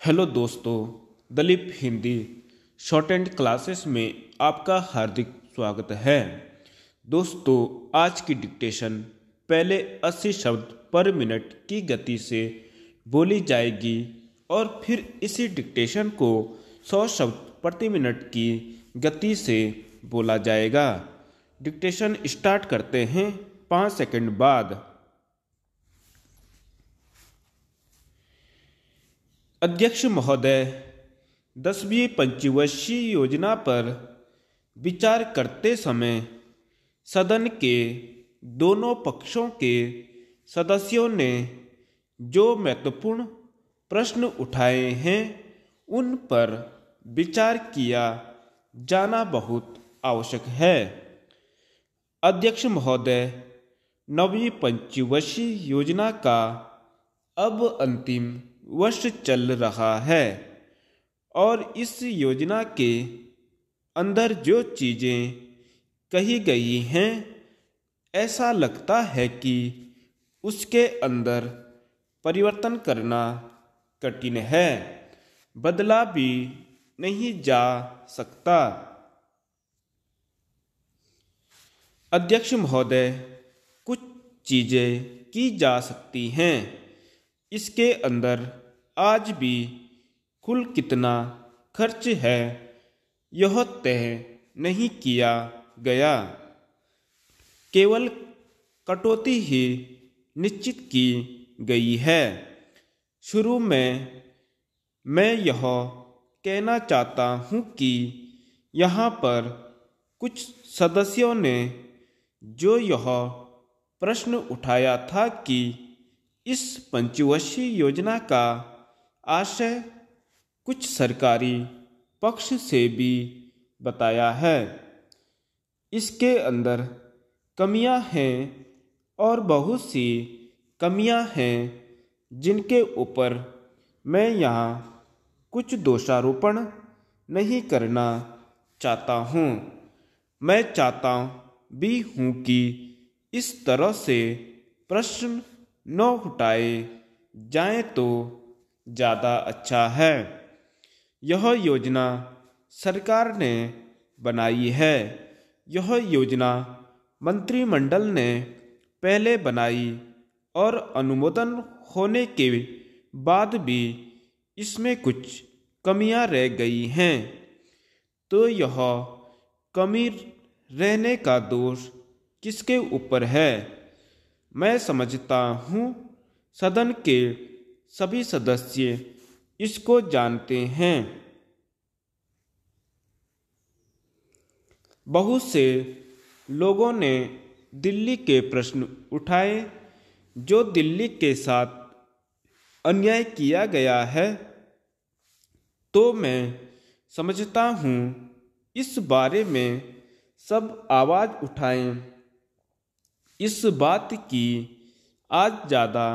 Hello दोस्तों, Daleep Hindi shorthand classes में आपका हार्दिक स्वागत है। दोस्तों, आज की डिक्टेशन पहले 80 शब्द पर मिनट की गति से बोली जाएगी और फिर इसी डिक्टेशन को 100 शब्द प्रति मिनट की गति से बोला जाएगा। डिक्टेशन स्टार्ट करते हैं 5 सेकंड बाद। अध्यक्ष महोदय, 10वीं पंचवर्षीय योजना पर विचार करते समय सदन के दोनों पक्षों के सदस्यों ने जो महत्वपूर्ण प्रश्न उठाए हैं उन पर विचार किया जाना बहुत आवश्यक है। अध्यक्ष महोदय, 9वीं पंचवर्षीय योजना का अब अंतिम वर्ष चल रहा है और इस योजना के अंदर जो चीज़ें कही गई हैं, ऐसा लगता है कि उसके अंदर परिवर्तन करना कठिन है, बदला भी नहीं जा सकता। अध्यक्ष महोदय, कुछ चीज़ें की जा सकती हैं, इसके अंदर आज भी कुल कितना खर्च है यह तय नहीं किया गया, केवल कटौती ही निश्चित की गई है। शुरू में मैं यह कहना चाहता हूँ कि यहाँ पर कुछ सदस्यों ने जो यह प्रश्न उठाया था कि इस पंचवर्षीय योजना का आशय कुछ सरकारी पक्ष से भी बताया है। इसके अंदर कमियां हैं और बहुत सी कमियां हैं जिनके ऊपर मैं यहाँ कुछ दोषारोपण नहीं करना चाहता हूँ। मैं चाहता भी हूँ कि इस तरह से प्रश्न न उठाए जाएं तो ज़्यादा अच्छा है। यह योजना सरकार ने बनाई है। यह योजना मंत्रिमंडल ने पहले बनाई और अनुमोदन होने के बाद भी इसमें कुछ कमियां रह गई हैं, तो यह कमी रहने का दोष किसके ऊपर है? मैं समझता हूँ सदन के सभी सदस्य इसको जानते हैं। बहुत से लोगों ने दिल्ली के प्रश्न उठाए, जो दिल्ली के साथ अन्याय किया गया है, तो मैं समझता हूँ इस बारे में सब आवाज़ उठाएं। इस बात की आज ज़्यादा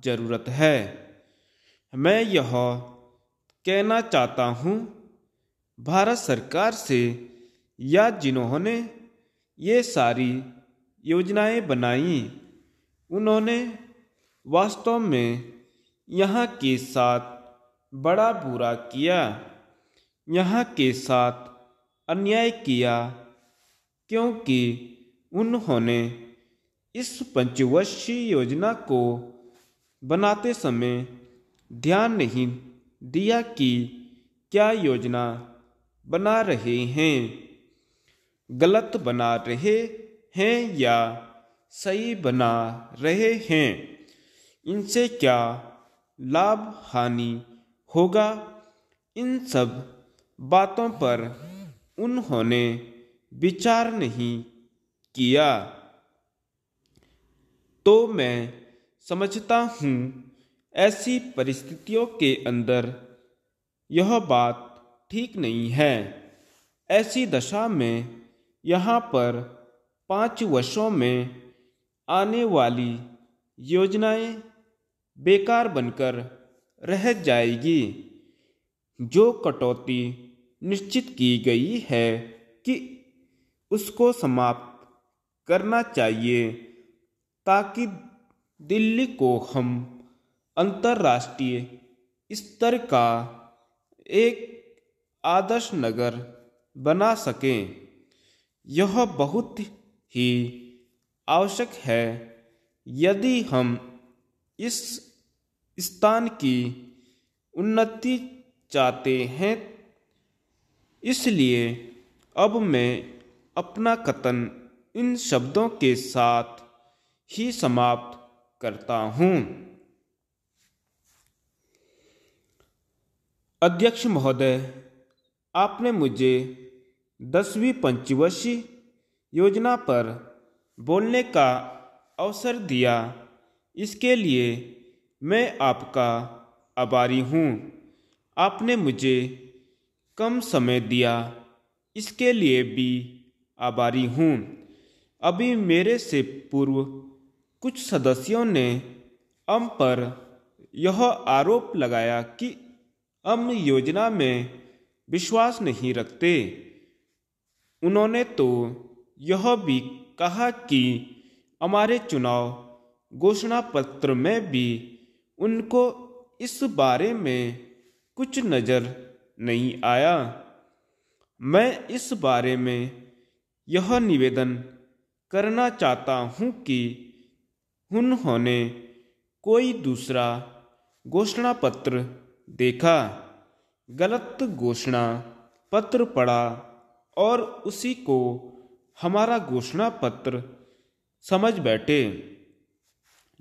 ज़रूरत है। मैं यह कहना चाहता हूँ भारत सरकार से या जिन्होंने ये सारी योजनाएं बनाई, उन्होंने वास्तव में यहाँ के साथ बड़ा बुरा किया, यहाँ के साथ अन्याय किया, क्योंकि उन्होंने इस पंचवर्षीय योजना को बनाते समय ध्यान नहीं दिया कि क्या योजना बना रहे हैं, गलत बना रहे हैं या सही बना रहे हैं, इनसे क्या लाभ हानि होगा, इन सब बातों पर उन्होंने विचार नहीं किया। तो मैं समझता हूँ ऐसी परिस्थितियों के अंदर यह बात ठीक नहीं है। ऐसी दशा में यहाँ पर 5 वर्षों में आने वाली योजनाएं बेकार बनकर रह जाएगी। जो कटौती निश्चित की गई है कि उसको समाप्त करना चाहिए, ताकि दिल्ली को हम अंतर्राष्ट्रीय स्तर का एक आदर्श नगर बना सकें। यह बहुत ही आवश्यक है यदि हम इस स्थान की उन्नति चाहते हैं। इसलिए अब मैं अपना कथन इन शब्दों के साथ ही समाप्त करता हूँ। अध्यक्ष महोदय, आपने मुझे 10वीं पंचवर्षीय योजना पर बोलने का अवसर दिया, इसके लिए मैं आपका आभारी हूँ। आपने मुझे कम समय दिया, इसके लिए भी आभारी हूँ। अभी मेरे से पूर्व कुछ सदस्यों ने हम पर यह आरोप लगाया कि हम योजना में विश्वास नहीं रखते। उन्होंने तो यह भी कहा कि हमारे चुनाव घोषणा पत्र में भी उनको इस बारे में कुछ नज़र नहीं आया। मैं इस बारे में यह निवेदन करना चाहता हूँ कि उन्होंने कोई दूसरा घोषणा पत्र देखा, गलत घोषणा पत्र पढ़ा और उसी को हमारा घोषणा पत्र समझ बैठे।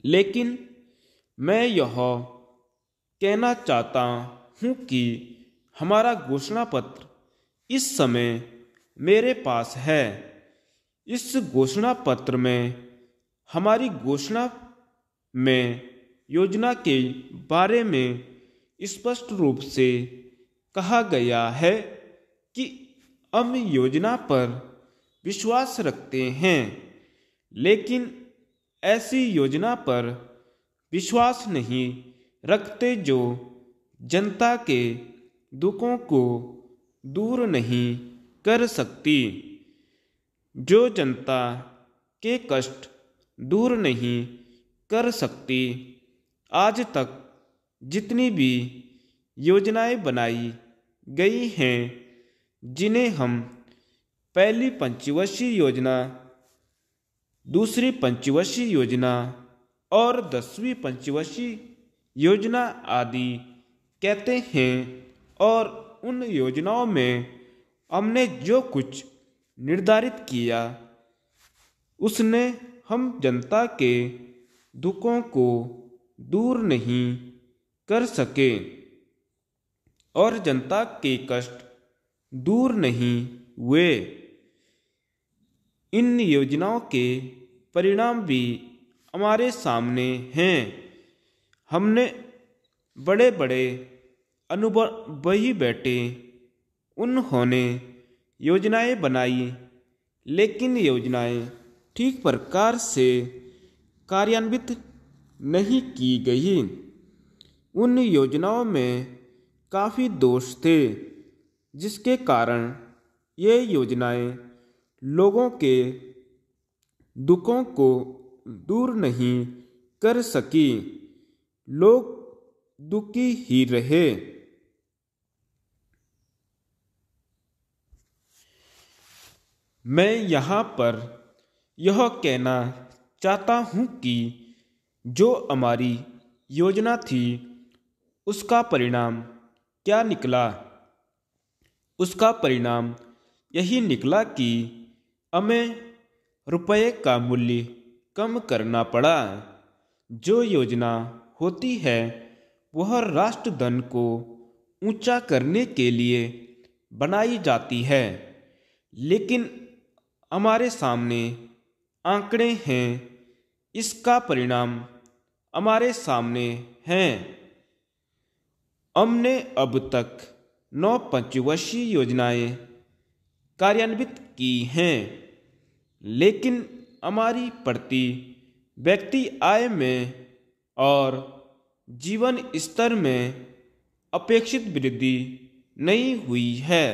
लेकिन मैं यह कहना चाहता हूँ कि हमारा घोषणा पत्र इस समय मेरे पास है। इस घोषणा पत्र में हमारी घोषणा में योजना के बारे में स्पष्ट रूप से कहा गया है कि हम योजना पर विश्वास रखते हैं, लेकिन ऐसी योजना पर विश्वास नहीं रखते जो जनता के दुखों को दूर नहीं कर सकती, जो जनता के कष्ट दूर नहीं कर सकती। आज तक जितनी भी योजनाएं बनाई गई हैं, जिन्हें हम पहली पंचवर्षीय योजना, दूसरी पंचवर्षीय योजना और 10वीं पंचवर्षीय योजना आदि कहते हैं, और उन योजनाओं में हमने जो कुछ निर्धारित किया उसने हम जनता के दुखों को दूर नहीं कर सके और जनता के कष्ट दूर नहीं हुए। इन योजनाओं के परिणाम भी हमारे सामने हैं। हमने बड़े बड़े अनुभवी बैठे, उन्होंने योजनाएं बनाई, लेकिन योजनाएं ठीक प्रकार से कार्यान्वित नहीं की गई। उन योजनाओं में काफ़ी दोष थे, जिसके कारण ये योजनाएं लोगों के दुखों को दूर नहीं कर सकी। लोग दुखी ही रहे। मैं यहाँ पर यह कहना चाहता हूँ कि जो हमारी योजना थी उसका परिणाम क्या निकला। उसका परिणाम यही निकला कि हमें रुपये का मूल्य कम करना पड़ा। जो योजना होती है वह राष्ट्र धन को ऊंचा करने के लिए बनाई जाती है, लेकिन हमारे सामने आंकड़े हैं, इसका परिणाम हमारे सामने हैं। हमने अब तक 9 पंचवर्षीय योजनाएं कार्यान्वित की हैं, लेकिन हमारी प्रति व्यक्ति आय में और जीवन स्तर में अपेक्षित वृद्धि नहीं हुई है।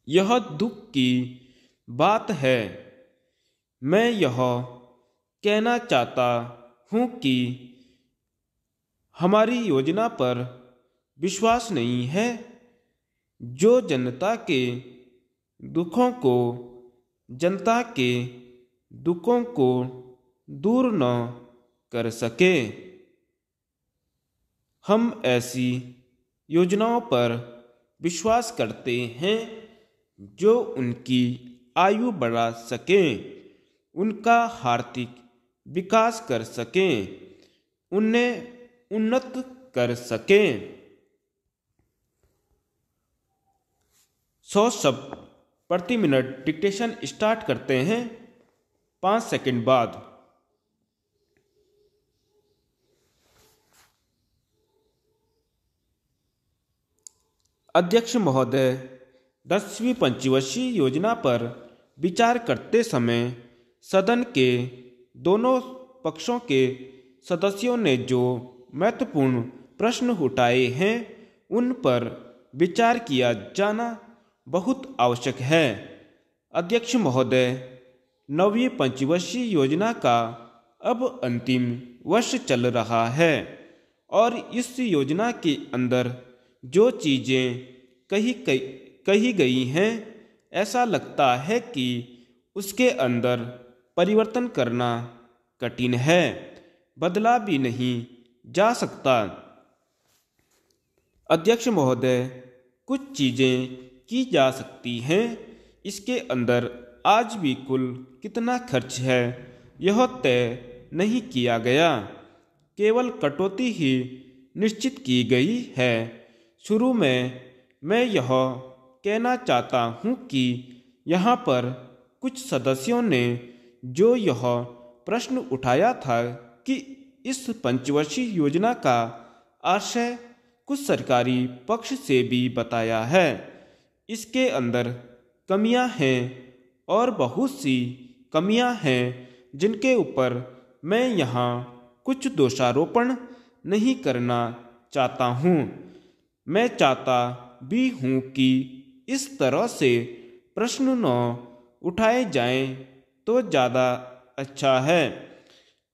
यह दुख की बात है। मैं यह कहना चाहता हूँ कि हमारी योजना पर विश्वास नहीं है, जो जनता के दुखों को दूर न कर सके। हम ऐसी योजनाओं पर विश्वास करते हैं जो उनकी आयु बढ़ा सकें, उनका आर्थिक विकास कर सकें, उन्हें उन्नत कर सकें। 100 शब्द प्रति मिनट डिक्टेशन स्टार्ट करते हैं 5 सेकंड बाद। अध्यक्ष महोदय, 10वीं पंचवर्षीय योजना पर विचार करते समय सदन के दोनों पक्षों के सदस्यों ने जो महत्वपूर्ण प्रश्न उठाए हैं, उन पर विचार किया जाना बहुत आवश्यक है। अध्यक्ष महोदय, 9वीं पंचवर्षीय योजना का अब अंतिम वर्ष चल रहा है और इस योजना के अंदर जो चीज़ें कही गई हैं, ऐसा लगता है कि उसके अंदर परिवर्तन करना कठिन है, बदला भी नहीं जा सकता। अध्यक्ष महोदय, कुछ चीज़ें की जा सकती हैं, इसके अंदर आज भी कुल कितना खर्च है यह तय नहीं किया गया, केवल कटौती ही निश्चित की गई है। शुरू में मैं यह कहना चाहता हूँ कि यहाँ पर कुछ सदस्यों ने जो यह प्रश्न उठाया था कि इस पंचवर्षीय योजना का आशय कुछ सरकारी पक्ष से भी बताया है, इसके अंदर कमियां हैं और बहुत सी कमियां हैं जिनके ऊपर मैं यहाँ कुछ दोषारोपण नहीं करना चाहता हूँ। मैं चाहता भी हूँ कि इस तरह से प्रश्न न उठाए जाएं तो ज़्यादा अच्छा है।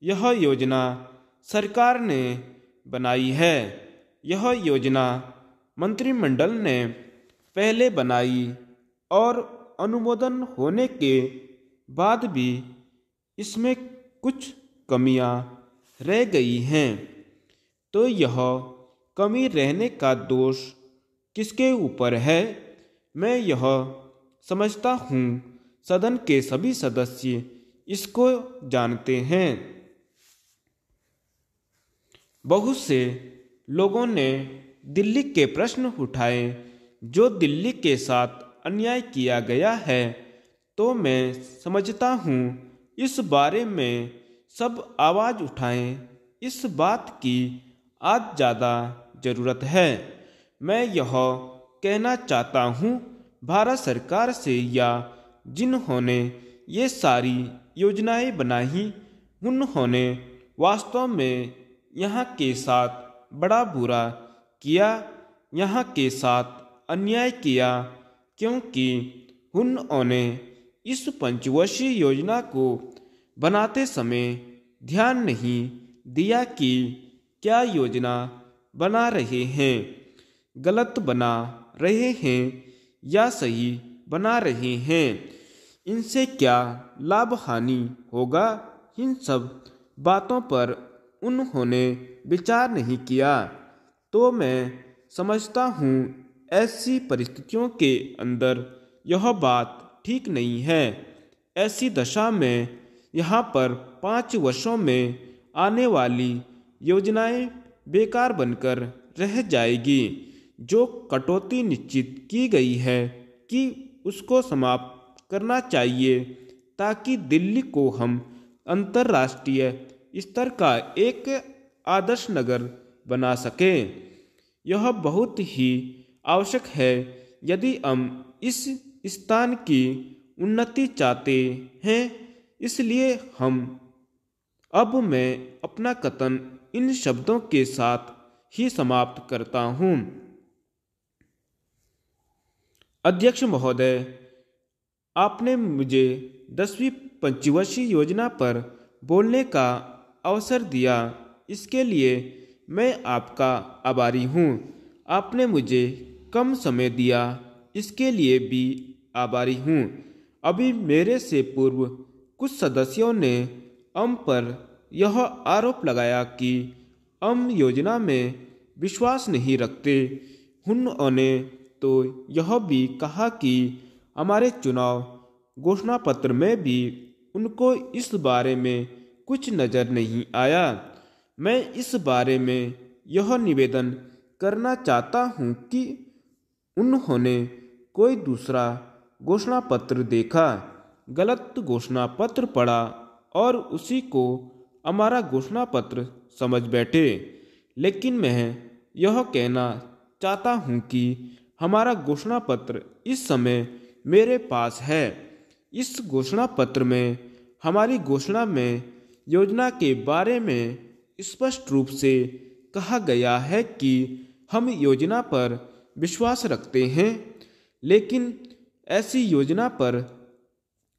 यह योजना सरकार ने बनाई है, यह योजना मंत्रिमंडल ने पहले बनाई और अनुमोदन होने के बाद भी इसमें कुछ कमियां रह गई हैं, तो यह कमी रहने का दोष किसके ऊपर है? मैं यह समझता हूँ सदन के सभी सदस्य इसको जानते हैं। बहुत से लोगों ने दिल्ली के प्रश्न उठाए, जो दिल्ली के साथ अन्याय किया गया है, तो मैं समझता हूँ इस बारे में सब आवाज़ उठाएं। इस बात की आज ज़्यादा ज़रूरत है। मैं यह कहना चाहता हूँ भारत सरकार से या जिन्होंने ये सारी योजनाएं बनाई, उन्होंने वास्तव में यहाँ के साथ बड़ा बुरा किया, यहाँ के साथ अन्याय किया, क्योंकि उन्होंने इस पंचवर्षीय योजना को बनाते समय ध्यान नहीं दिया कि क्या योजना बना रहे हैं, गलत बना रहे हैं या सही बना रहे हैं, इनसे क्या लाभ हानि होगा, इन सब बातों पर उन्होंने विचार नहीं किया। तो मैं समझता हूँ ऐसी परिस्थितियों के अंदर यह बात ठीक नहीं है। ऐसी दशा में यहाँ पर 5 वर्षों में आने वाली योजनाएं बेकार बनकर रह जाएगी। जो कटौती निश्चित की गई है कि उसको समाप्त करना चाहिए, ताकि दिल्ली को हम अंतर्राष्ट्रीय स्तर का एक आदर्श नगर बना सकें। यह बहुत ही आवश्यक है यदि हम इस स्थान की उन्नति चाहते हैं। इसलिए मैं अपना कथन इन शब्दों के साथ ही समाप्त करता हूँ। अध्यक्ष महोदय, आपने मुझे 10वीं पंचवर्षीय योजना पर बोलने का अवसर दिया, इसके लिए मैं आपका आभारी हूँ। आपने मुझे कम समय दिया, इसके लिए भी आभारी हूँ। अभी मेरे से पूर्व कुछ सदस्यों ने हम पर यह आरोप लगाया कि हम योजना में विश्वास नहीं रखते। उन्होंने तो यह भी कहा कि हमारे चुनाव घोषणा पत्र में भी उनको इस बारे में कुछ नज़र नहीं आया। मैं इस बारे में यह निवेदन करना चाहता हूँ कि उन्होंने कोई दूसरा घोषणा पत्र देखा, गलत घोषणा पत्र पढ़ा और उसी को हमारा घोषणा पत्र समझ बैठे। लेकिन मैं यह कहना चाहता हूँ कि हमारा घोषणा पत्र इस समय मेरे पास है। इस घोषणा पत्र में हमारी घोषणा में योजना के बारे में स्पष्ट रूप से कहा गया है कि हम योजना पर विश्वास रखते हैं, लेकिन ऐसी योजना पर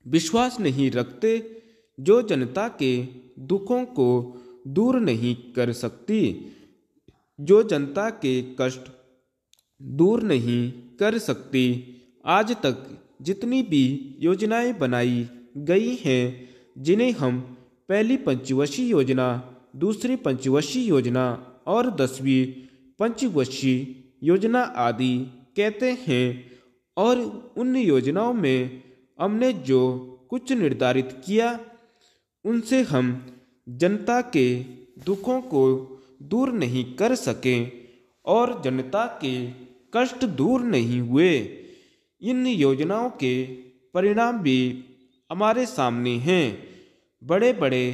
विश्वास नहीं रखते जो जनता के दुखों को दूर नहीं कर सकती, जो जनता के कष्ट दूर नहीं कर सकती। आज तक जितनी भी योजनाएं बनाई गई हैं, जिन्हें हम पहली पंचवर्षीय योजना, दूसरी पंचवर्षीय योजना और 10वीं पंचवर्षीय योजना आदि कहते हैं, और उन योजनाओं में हमने जो कुछ निर्धारित किया उनसे हम जनता के दुखों को दूर नहीं कर सके और जनता के कष्ट दूर नहीं हुए। इन योजनाओं के परिणाम भी हमारे सामने हैं। बड़े बड़े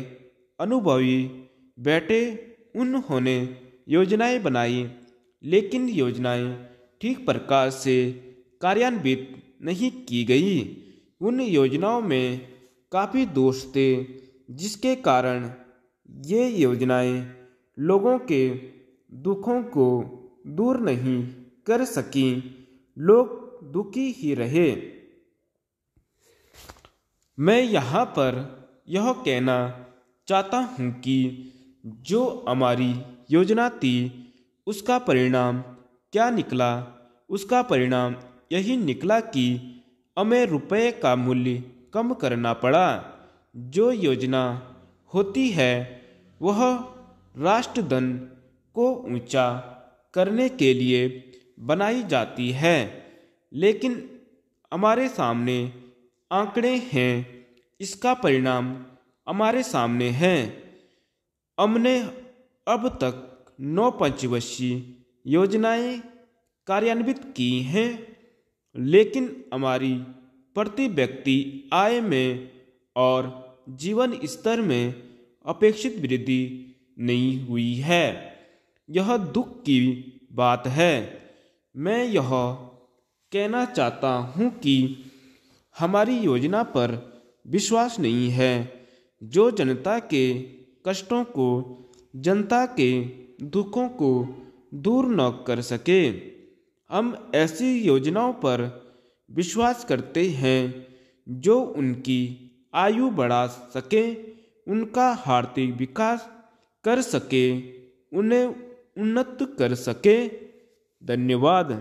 अनुभवी बैठे, उन्होंने योजनाएं बनाई, लेकिन योजनाएं ठीक प्रकार से कार्यान्वित नहीं की गई। उन योजनाओं में काफ़ी दोष थे, जिसके कारण ये योजनाएं लोगों के दुखों को दूर नहीं कर सकी। लोग दुखी ही रहे। मैं यहाँ पर यह कहना चाहता हूँ कि जो हमारी योजना थी उसका परिणाम क्या निकला। उसका परिणाम यही निकला कि हमें रुपए का मूल्य कम करना पड़ा। जो योजना होती है वह राष्ट्रधन को ऊंचा करने के लिए बनाई जाती है, लेकिन हमारे सामने आंकड़े हैं, इसका परिणाम हमारे सामने है। हमने अब तक 9 पंचवर्षीय योजनाएं कार्यान्वित की हैं, लेकिन हमारी प्रति व्यक्ति आय में और जीवन स्तर में अपेक्षित वृद्धि नहीं हुई है। यह दुख की बात है। मैं यह कहना चाहता हूँ कि हमारी योजना पर विश्वास नहीं है, जो जनता के कष्टों को, जनता के दुखों को दूर न कर सके। हम ऐसी योजनाओं पर विश्वास करते हैं जो उनकी आयु बढ़ा सके, उनका आर्थिक विकास कर सके, उन्हें उन्नत कर सके। धन्यवाद।